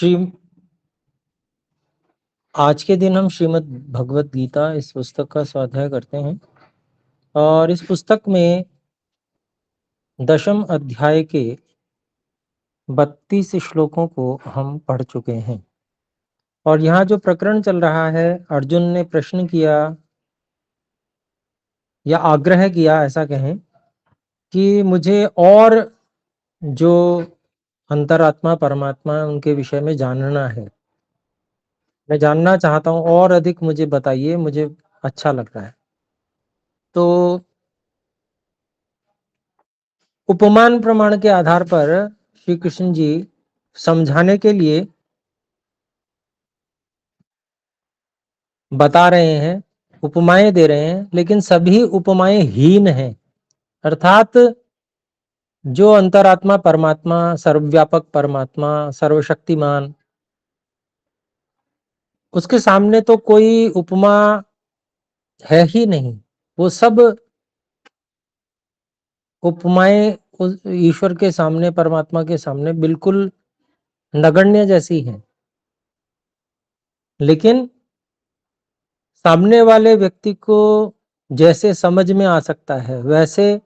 श्री आज के दिन हम श्रीमद् भगवत गीता इस पुस्तक का स्वाध्याय करते हैं और इस पुस्तक में दशम अध्याय के 32 श्लोकों को हम पढ़ चुके हैं। और यहाँ जो प्रकरण चल रहा है, अर्जुन ने प्रश्न किया या आग्रह किया, ऐसा कहें, कि मुझे और जो अंतरात्मा परमात्मा है उनके विषय में जानना है, मैं जानना चाहता हूँ और अधिक मुझे बताइए, मुझे अच्छा लग रहा है। तो उपमान प्रमाण के आधार पर श्री कृष्ण जी समझाने के लिए बता रहे हैं, उपमाएं दे रहे हैं, लेकिन सभी उपमाएं हीन हैं। अर्थात जो अंतरात्मा परमात्मा, सर्वव्यापक परमात्मा, सर्वशक्तिमान, उसके सामने तो कोई उपमा है ही नहीं। वो सब उपमाएं उस ईश्वर के सामने, परमात्मा के सामने बिल्कुल नगण्य जैसी हैं। लेकिन सामने वाले व्यक्ति को जैसे समझ में आ सकता है वैसे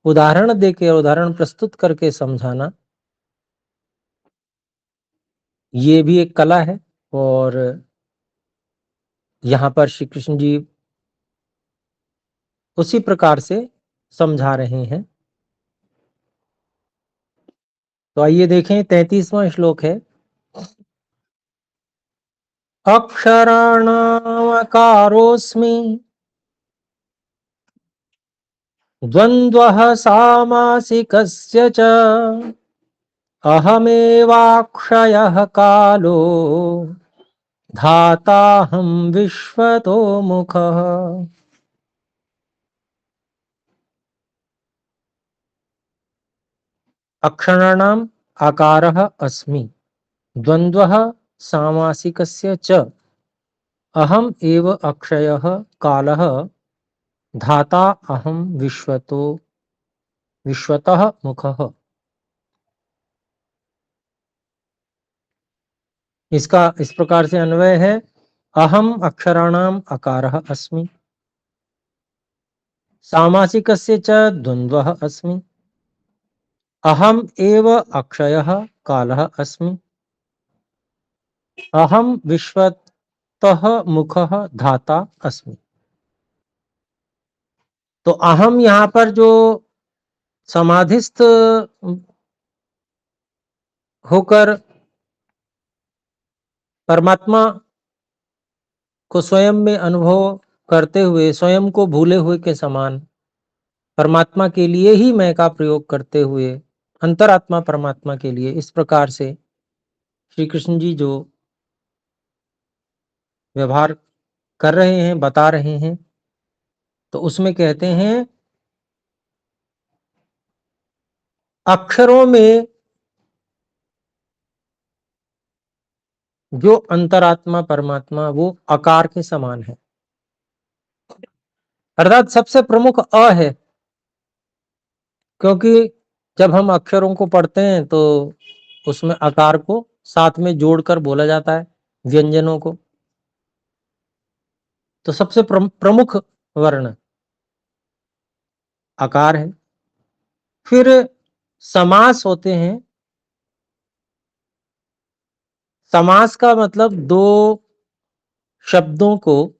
उदाहरण देके, उदाहरण प्रस्तुत करके समझाना, ये भी एक कला है। और यहाँ पर श्री कृष्ण जी उसी प्रकार से समझा रहे हैं। तो आइए देखें, 33वां श्लोक है। अक्षराणामकारोऽस्मि द्वन्द्वः सामासिकस्य च अहमेवाक्षयः कालो धाताहं विश्वतो मुखः। अक्षराणाम आकारः अस्मि, द्वन्द्वः सामासिकस्य च अहम एव अक्षयः कालः धाता अहम विश्वतः मुखः। इसका इस प्रकार से अन्वय है। अहम अक्षराणाम आकारः अस्मि, सामासिकस्य च द्वन्द्वः अस्मि, अहम एव अक्षयः कालः अस्मि, अहम विश्वतः मुखः धाता अस्मि। तो अहम यहाँ पर जो समाधिस्थ होकर परमात्मा को स्वयं में अनुभव करते हुए, स्वयं को भूले हुए के समान परमात्मा के लिए ही मैं का प्रयोग करते हुए, अंतरात्मा परमात्मा के लिए इस प्रकार से श्री कृष्ण जी जो व्यवहार कर रहे हैं, बता रहे हैं, तो उसमें कहते हैं अक्षरों में जो अंतरात्मा परमात्मा वो आकार के समान है। अर्थात सबसे प्रमुख अ है, क्योंकि जब हम अक्षरों को पढ़ते हैं तो उसमें आकार को साथ में जोड़कर बोला जाता है, व्यंजनों को। तो सबसे प्रमुख वर्ण आकार है। फिर समास होते हैं। समास का मतलब दो शब्दों को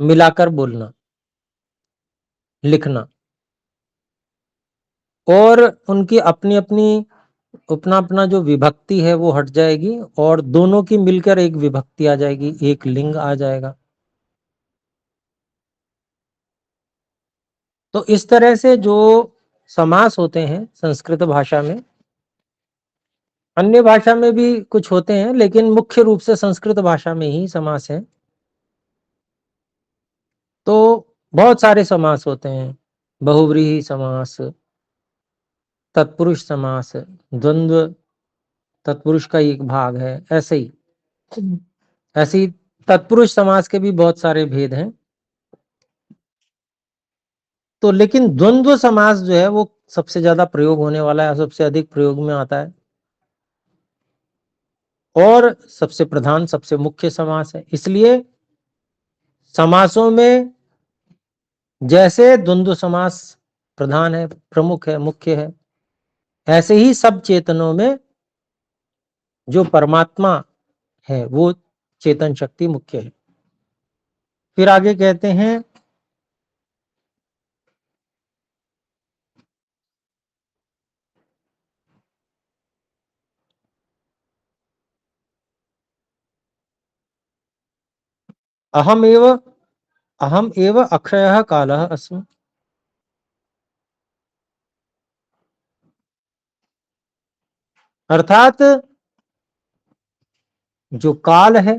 मिलाकर बोलना, लिखना, और उनकी अपनी अपनी अपना अपना जो विभक्ति है वो हट जाएगी और दोनों की मिलकर एक विभक्ति आ जाएगी, एक लिंग आ जाएगा। तो इस तरह से जो समास होते हैं संस्कृत भाषा में, अन्य भाषा में भी कुछ होते हैं, लेकिन मुख्य रूप से संस्कृत भाषा में ही समास है। तो बहुत सारे समास होते हैं, बहुव्रीहि समास, तत्पुरुष समास, द्वंद्व तत्पुरुष का एक भाग है, ऐसे ही तत्पुरुष समास के भी बहुत सारे भेद हैं। तो लेकिन द्वंद्व समास जो है वो सबसे ज्यादा प्रयोग होने वाला है, सबसे अधिक प्रयोग में आता है। और सबसे प्रधान, सबसे मुख्य समास है। इसलिए समासों में जैसे द्वंद्व समास प्रधान है, प्रमुख है, मुख्य है, ऐसे ही सब चेतनों में जो परमात्मा है वो चेतन शक्ति मुख्य है। फिर आगे कहते हैं अहम एव अक्षयः कालः अस्मि। अर्थात जो काल है,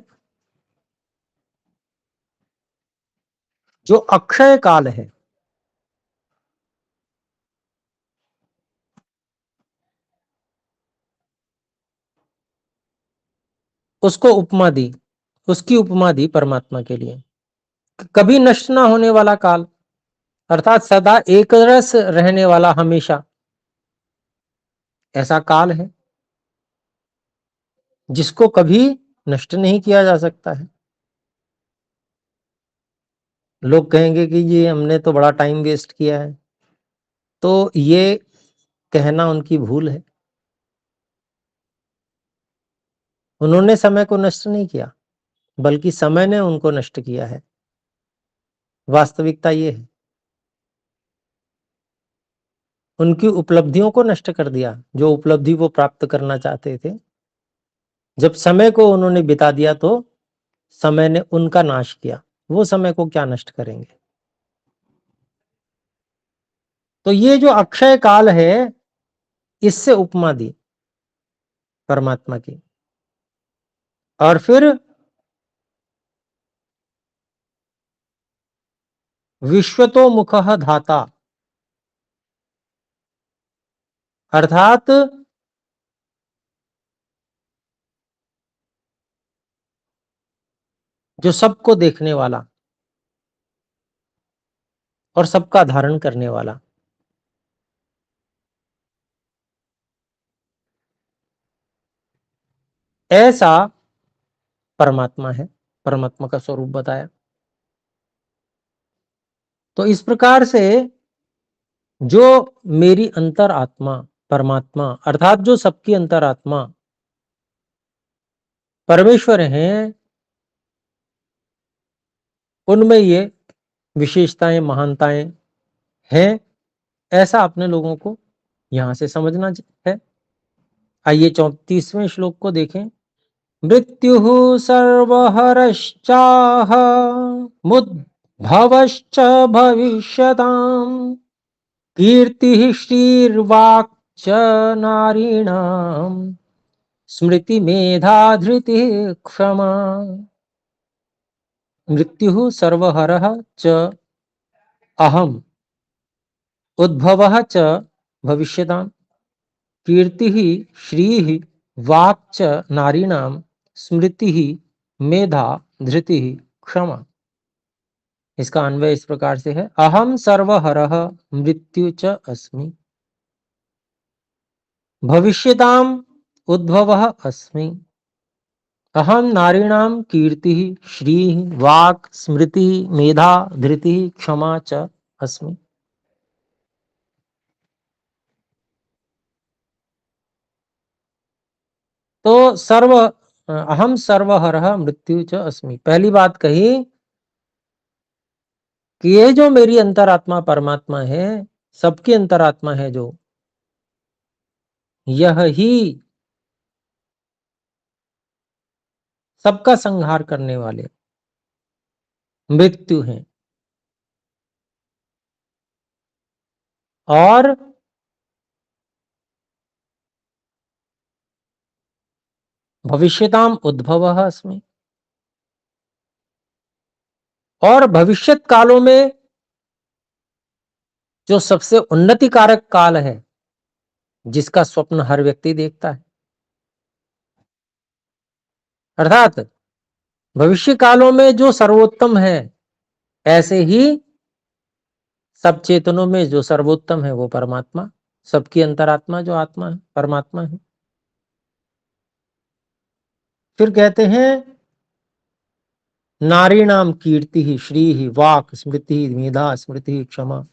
जो अक्षय काल है, उसको उपमा दी, उसकी उपमा दी परमात्मा के लिए। कभी नष्ट ना होने वाला काल, अर्थात सदा एक रस रहने वाला, हमेशा ऐसा काल है जिसको कभी नष्ट नहीं किया जा सकता है। लोग कहेंगे कि ये हमने तो बड़ा टाइम वेस्ट किया है, तो ये कहना उनकी भूल है। उन्होंने समय को नष्ट नहीं किया, बल्कि समय ने उनको नष्ट किया है। वास्तविकता ये है, उनकी उपलब्धियों को नष्ट कर दिया, जो उपलब्धि वो प्राप्त करना चाहते थे। जब समय को उन्होंने बिता दिया तो समय ने उनका नाश किया। वो समय को क्या नष्ट करेंगे। तो ये जो अक्षय काल है, इससे उपमा दी परमात्मा की। और फिर विश्वतो मुखः धाता, अर्थात जो सबको देखने वाला और सबका धारण करने वाला, ऐसा परमात्मा है। परमात्मा का स्वरूप बताया। तो इस प्रकार से जो मेरी अंतरात्मा परमात्मा, अर्थात जो सबकी अंतरात्मा परमेश्वर हैं, उनमें ये विशेषताएं, महानताएं हैं, ऐसा अपने लोगों को यहां से समझना है। आइए 34वें श्लोक को देखें। मृत्यु सर्वहरश्चाह मुद्भवश्च भविष्यताम् कीर्तिः श्रीर्वाक्च नारीणाम् स्मृति मेधा धृतिः क्षमा। मृत्यु सर्वहरः च अहम उद्भवः च भविष्यताम् कीर्तिः श्रीः वाक्च नारीणाम् स्मृतिः मेधा धृतिः क्षमा। इसका अन्वय इस प्रकार से है। अहम सर्वहरः मृत्यु च अस्मि, भविष्यताम् उद्भवः अस्मि, अहम नारीणाम कीर्ति श्री वाक् स्मृति मेधा धृति क्षमा च अस्मि। तो अहम सर्वहरः मृत्यु च अस्मि। पहली बात कही कि ये जो मेरी अंतरात्मा परमात्मा है, सबकी अंतरात्मा है, जो यह ही सबका संहार करने वाले मृत्यु हैं। और भविष्यताम उद्भवः अस्मि, और भविष्यत कालों में जो सबसे उन्नति कारक काल है, जिसका स्वप्न हर व्यक्ति देखता है। अर्थात भविष्य कालों में जो सर्वोत्तम है, ऐसे ही सब चेतनों में जो सर्वोत्तम है वो परमात्मा, सबकी अंतरात्मा जो आत्मा है परमात्मा है। फिर कहते हैं नारीणाम कीर्ति ही श्री ही वाक स्मृति मेधा स्मृति क्षमा,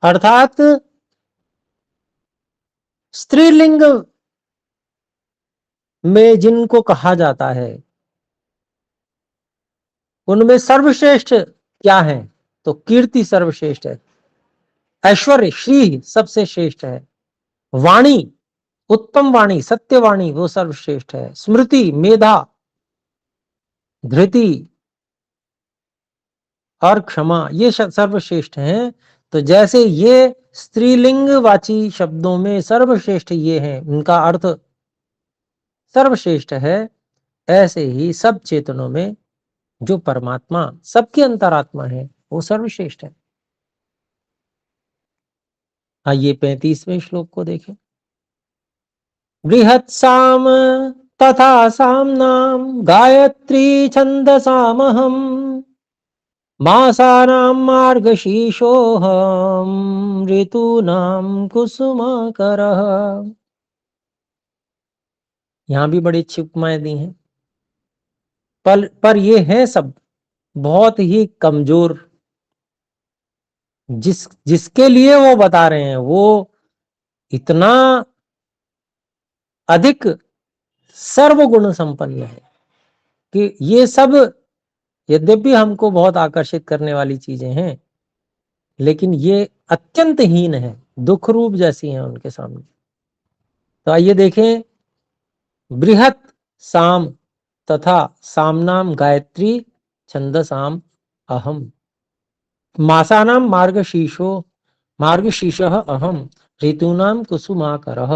अर्थात स्त्रीलिंग में जिनको कहा जाता है उनमें सर्वश्रेष्ठ क्या है? तो कीर्ति सर्वश्रेष्ठ है, ऐश्वर्य श्री सबसे श्रेष्ठ है, वाणी उत्तम वाणी सत्यवाणी वो सर्वश्रेष्ठ है, स्मृति मेधा धृति और क्षमा ये सर्वश्रेष्ठ हैं। तो जैसे ये स्त्रीलिंगवाची शब्दों में सर्वश्रेष्ठ ये हैं, उनका अर्थ सर्वश्रेष्ठ है, ऐसे ही सब चेतनों में जो परमात्मा सबके अंतरात्मा है वो सर्वश्रेष्ठ है। आइए 35वें श्लोक को देखें। बृहत् साम तथा सामनाम गायत्री छंदसामहम मासानां मार्गशीर्षोऽहं ऋतूनां कुसुमाकरः। यहां भी बड़ी अच्छी उपमाएं दी हैं, पर ये हैं सब बहुत ही कमजोर। जिसके लिए वो बता रहे हैं वो इतना अधिक सर्वगुण संपन्न है कि ये सब यद्यपि हमको बहुत आकर्षित करने वाली चीजें हैं, लेकिन ये अत्यंत हीन है, दुख रूप जैसी हैं उनके सामने। तो आइए देखें, बृहत साम तथा सामनाम गायत्री छंदसाम अहम मासानाम मार्गशीर्षः अहम ऋतूनाम कुसुमाकरः।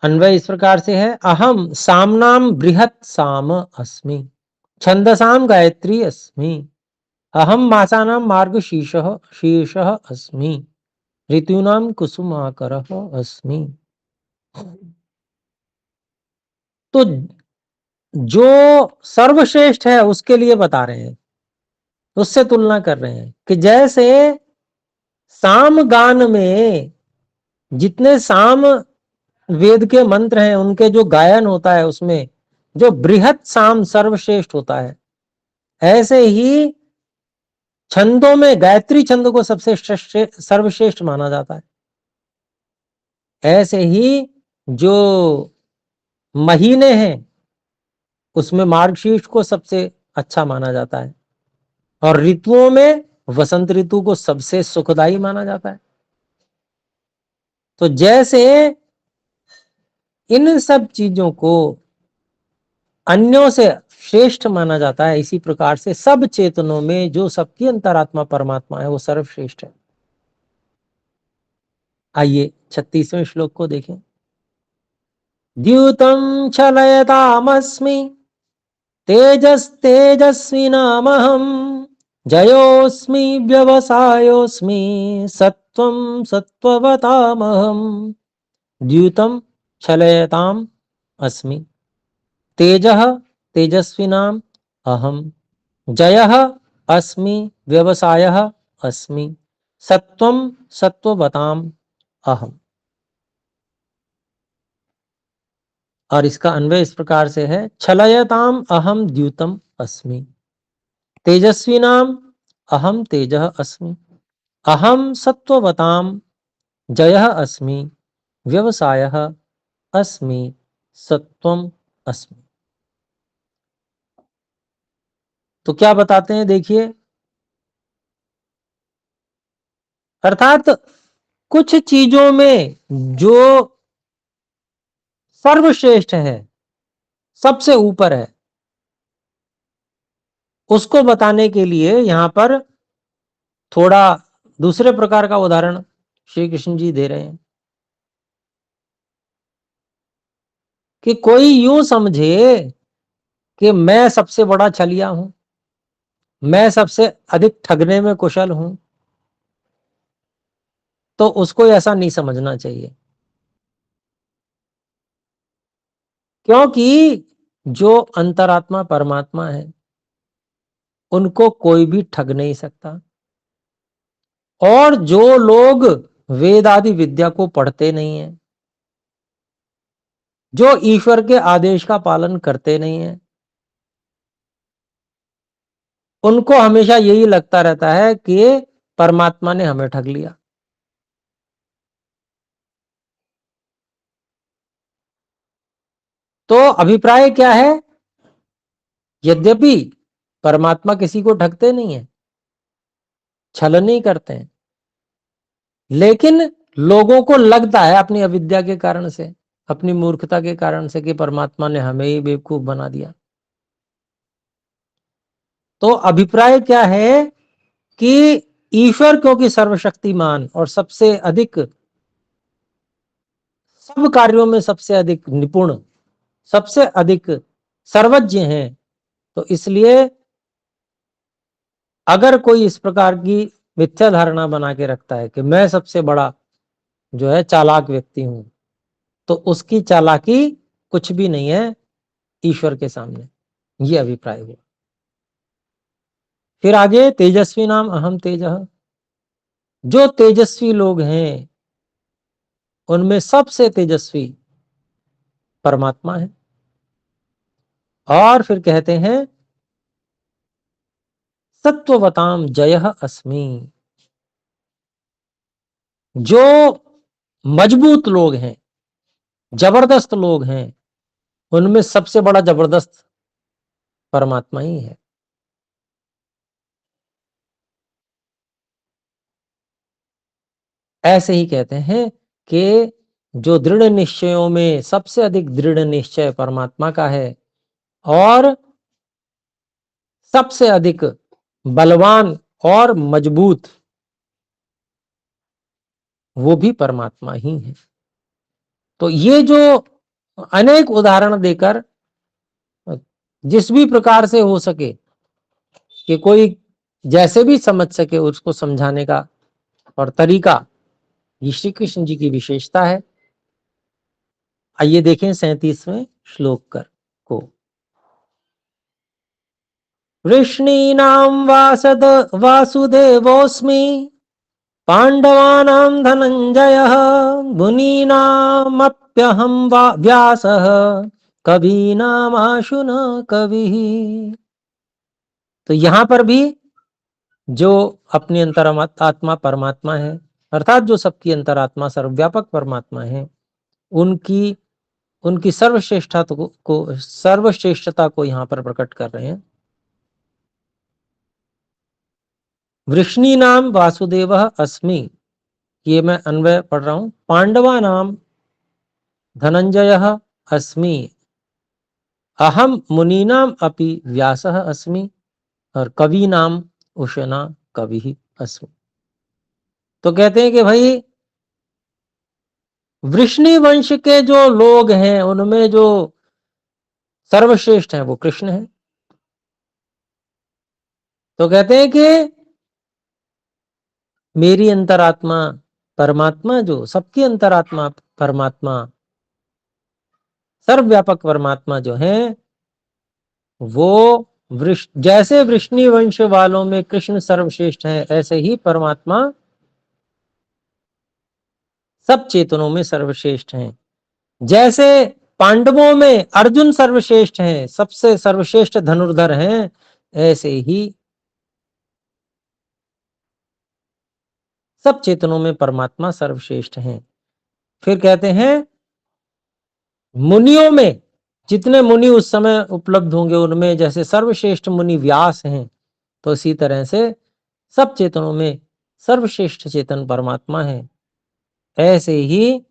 अन्वय इस प्रकार से है, अहम सामनाम बृहत साम अस्मि छंदसाम गायत्री अस्मि अहम मासानाम शीर्षः अस्मि ऋतूनाम कुसुमाकरः अस्मि। तो जो सर्वश्रेष्ठ है उसके लिए बता रहे हैं, उससे तुलना कर रहे हैं कि जैसे साम गान में जितने साम वेद के मंत्र हैं उनके जो गायन होता है उसमें जो बृहत साम सर्वश्रेष्ठ होता है, ऐसे ही छंदों में गायत्री छंद को सबसे सर्वश्रेष्ठ माना जाता है। ऐसे ही जो महीने हैं उसमें मार्गशीर्ष को सबसे अच्छा माना जाता है, और ऋतुओं में वसंत ऋतु को सबसे सुखदाई माना जाता है। तो जैसे इन सब चीजों को अन्यों से श्रेष्ठ माना जाता है, इसी प्रकार से सब चेतनों में जो सबकी अंतरात्मा परमात्मा है वो सर्वश्रेष्ठ है। आइए 36वें श्लोक को देखें। द्यूतं छलयतामस्मि तेजस्तेजस्विनामहं जयोऽस्मि व्यवसायोऽस्मि सत्वं सत्त्ववतामहं। द्यूतं छलयताम अस्मि तेजः तेजस्विनाम अहम जयः अस्मि व्यवसायः अस्मि सत्वं सत्ववताम अहम। और इसका अन्वय इस प्रकार से है, छलयताम अहम द्यूतम अस्मि तेजस्विनाम अहम तेजः अस्मि अहम सत्ववताम जयः अस्मि व्यवसायः अस्मि सत्वम अस्मि। तो क्या बताते हैं देखिए, अर्थात कुछ चीजों में जो सर्वश्रेष्ठ है सबसे ऊपर है उसको बताने के लिए यहां पर थोड़ा दूसरे प्रकार का उदाहरण श्री कृष्ण जी दे रहे हैं कि कोई यूं समझे कि मैं सबसे बड़ा छलिया हूं, मैं सबसे अधिक ठगने में कुशल हूं, तो उसको ऐसा नहीं समझना चाहिए। क्योंकि जो अंतरात्मा परमात्मा है उनको कोई भी ठग नहीं सकता, और जो लोग वेद आदि विद्या को पढ़ते नहीं है जो ईश्वर के आदेश का पालन करते नहीं है, उनको हमेशा यही लगता रहता है कि परमात्मा ने हमें ठग लिया। तो अभिप्राय क्या है? यद्यपि परमात्मा किसी को ठगते नहीं है, छल नहीं करते हैं, लेकिन लोगों को लगता है अपनी अविद्या के कारण से, अपनी मूर्खता के कारण से, कि परमात्मा ने हमें ही बेवकूफ बना दिया। तो अभिप्राय क्या है कि ईश्वर क्योंकि सर्वशक्तिमान और सबसे अधिक, सब कार्यों में सबसे अधिक निपुण, सबसे अधिक सर्वज्ञ हैं, तो इसलिए अगर कोई इस प्रकार की मिथ्या धारणा बना के रखता है कि मैं सबसे बड़ा जो है चालाक व्यक्ति हूं, तो उसकी चालाकी कुछ भी नहीं है ईश्वर के सामने। ये अभिप्राय हुआ। फिर आगे तेजस्वी नाम अहम तेजः। जो तेजस्वी लोग हैं उनमें सबसे तेजस्वी परमात्मा है। और फिर कहते हैं सत्ववताम जयः अस्मि। जो मजबूत लोग हैं, जबरदस्त लोग हैं, उनमें सबसे बड़ा जबरदस्त परमात्मा ही है। ऐसे ही कहते हैं कि जो दृढ़ निश्चयों में सबसे अधिक दृढ़ निश्चय परमात्मा का है, और सबसे अधिक बलवान और मजबूत वो भी परमात्मा ही है। तो ये जो अनेक उदाहरण देकर जिस भी प्रकार से हो सके कि कोई जैसे भी समझ सके उसको समझाने का और तरीका, ये श्री कृष्ण जी की विशेषता है। आइए देखें 37वें श्लोक कर को। वृष्णीनां वासद वासुदेवोऽस्मि पाण्डवानां धनञ्जयः मुनीनामप्यहं व्यासः कवीनामाशु न कविः। तो यहां पर भी जो अपनी अंतरात्मा परमात्मा है, अर्थात जो सबकी अंतरात्मा सर्वव्यापक परमात्मा है, उनकी उनकी सर्वश्रेष्ठता को यहां पर प्रकट कर रहे हैं। वृष्णी नाम वासुदेव अस्मि, ये मैं अन्वय पढ़ रहा हूं। पांडवा नाम धनंजय अस्मि, अहम मुनीनाम अपि व्यासः अस्मि, और कवि नाम उशना कवि अस्मि। तो कहते हैं कि भाई वृष्णि वंश के जो लोग हैं उनमें जो सर्वश्रेष्ठ है वो कृष्ण है। तो कहते हैं कि मेरी अंतरात्मा परमात्मा, जो सबकी अंतरात्मा परमात्मा, सर्वव्यापक परमात्मा जो है, वो जैसे वृष्णि वंश वालों में कृष्ण सर्वश्रेष्ठ है, ऐसे ही परमात्मा सब चेतनों में सर्वश्रेष्ठ हैं। जैसे पांडवों में अर्जुन सर्वश्रेष्ठ हैं, सबसे सर्वश्रेष्ठ धनुर्धर हैं, ऐसे ही सब चेतनों में परमात्मा सर्वश्रेष्ठ हैं। फिर कहते हैं मुनियों में, जितने मुनि उस समय उपलब्ध होंगे उनमें जैसे सर्वश्रेष्ठ मुनि व्यास हैं, तो इसी तरह से सब चेतनों में सर्वश्रेष्ठ चेतन परमात्मा है। ऐसे ही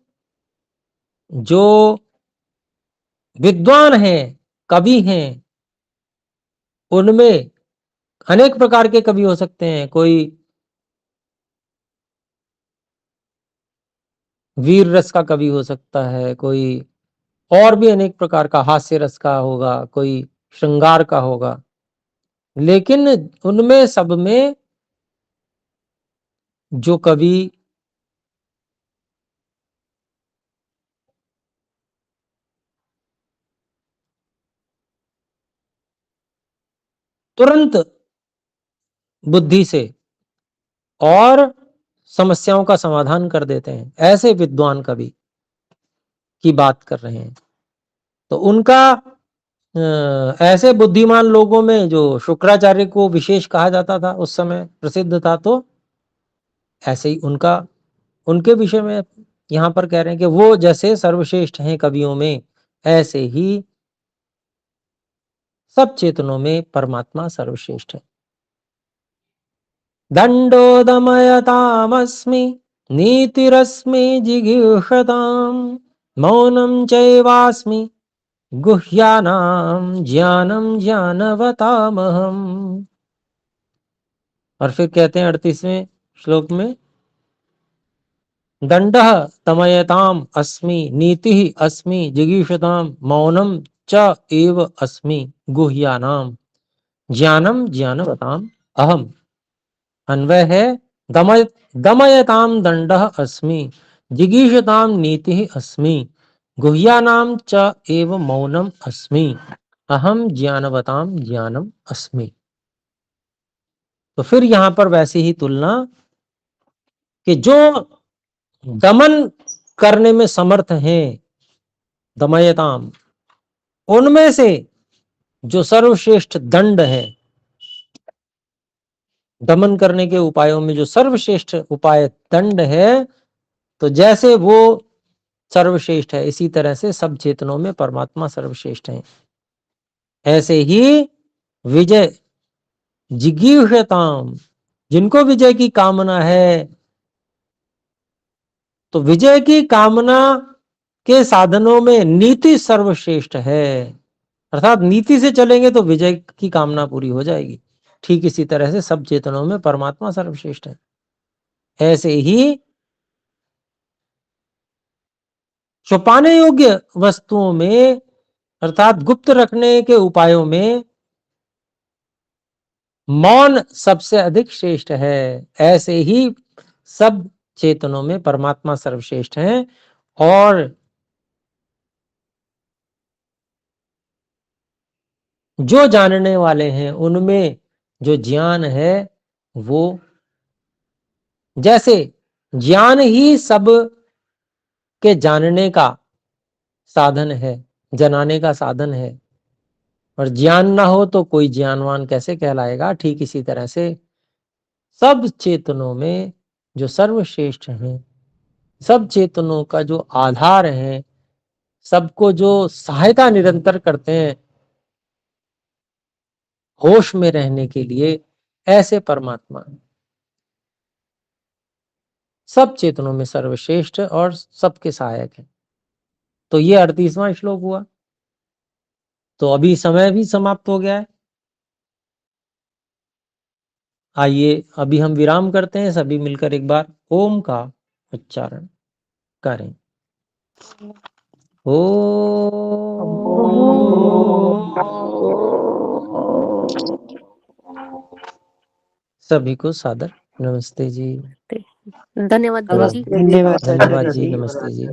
जो विद्वान हैं, कवि हैं, उनमें अनेक प्रकार के कवि हो सकते हैं। कोई वीर रस का कवि हो सकता है, कोई और भी अनेक प्रकार का, हास्य रस का होगा, कोई श्रृंगार का होगा, लेकिन उनमें सब में जो कवि तुरंत बुद्धि से और समस्याओं का समाधान कर देते हैं, ऐसे विद्वान कवि की बात कर रहे हैं। तो उनका ऐसे बुद्धिमान लोगों में जो शुक्राचार्य को विशेष कहा जाता था, उस समय प्रसिद्ध था, तो ऐसे ही उनके विषय में यहाँ पर कह रहे हैं कि वो जैसे सर्वश्रेष्ठ हैं कवियों में, ऐसे ही सब चेतनों में परमात्मा सर्वश्रेष्ठ है। दंडो दमयतामस्मि नीतिरस्मि जिगीषताम् मौनं चैवास्मि गुह्यानां ज्ञानं ज्ञानवतामहम्। और फिर कहते हैं 38वें श्लोक में, दंडः तमयताम अस्मि नीतिः अस्मि जिगीषताम मौनम च एव अस्मि गुह्यानाम ज्ञानम ज्ञानवताम अहम। अन्वय है, दमयताम दंडः अस्मि जिगीषताम नीतिः अस्मि गुह्यानाम च एव मौनम अस्मि अहम ज्ञानवताम ज्ञानम अस्मि। तो फिर यहां पर वैसे ही तुलना कि जो दमन करने में समर्थ हैं, दमयताम, उनमें से जो सर्वश्रेष्ठ दंड है, दमन करने के उपायों में जो सर्वश्रेष्ठ उपाय दंड है, तो जैसे वो सर्वश्रेष्ठ है, इसी तरह से सब चेतनों में परमात्मा सर्वश्रेष्ठ है। ऐसे ही विजय जिगीषताम, जिनको विजय की कामना है, तो विजय की कामना के साधनों में नीति सर्वश्रेष्ठ है। अर्थात नीति से चलेंगे तो विजय की कामना पूरी हो जाएगी। ठीक इसी तरह से सब चेतनों में परमात्मा सर्वश्रेष्ठ है। ऐसे ही छुपाने योग्य वस्तुओं में, अर्थात गुप्त रखने के उपायों में मौन सबसे अधिक श्रेष्ठ है। ऐसे ही सब चेतनों में परमात्मा सर्वश्रेष्ठ है। और जो जानने वाले हैं उनमें जो ज्ञान है, वो जैसे ज्ञान ही सब के जानने का साधन है, जनाने का साधन है, और ज्ञान ना हो तो कोई ज्ञानवान कैसे कहलाएगा। ठीक इसी तरह से सब चेतनों में जो सर्वश्रेष्ठ हैं, सब चेतनों का जो आधार है, सबको जो सहायता निरंतर करते हैं होश में रहने के लिए, ऐसे परमात्मा सब चेतनों में सर्वश्रेष्ठ और सबके सहायक है। तो ये 38वां श्लोक हुआ। तो अभी समय भी समाप्त हो गया है। आइए अभी हम विराम करते हैं, सभी मिलकर एक बार ओम का उच्चारण करें। सभी को सादर नमस्ते जी। धन्यवाद गुरु जी। धन्यवाद जी, नमस्ते जी।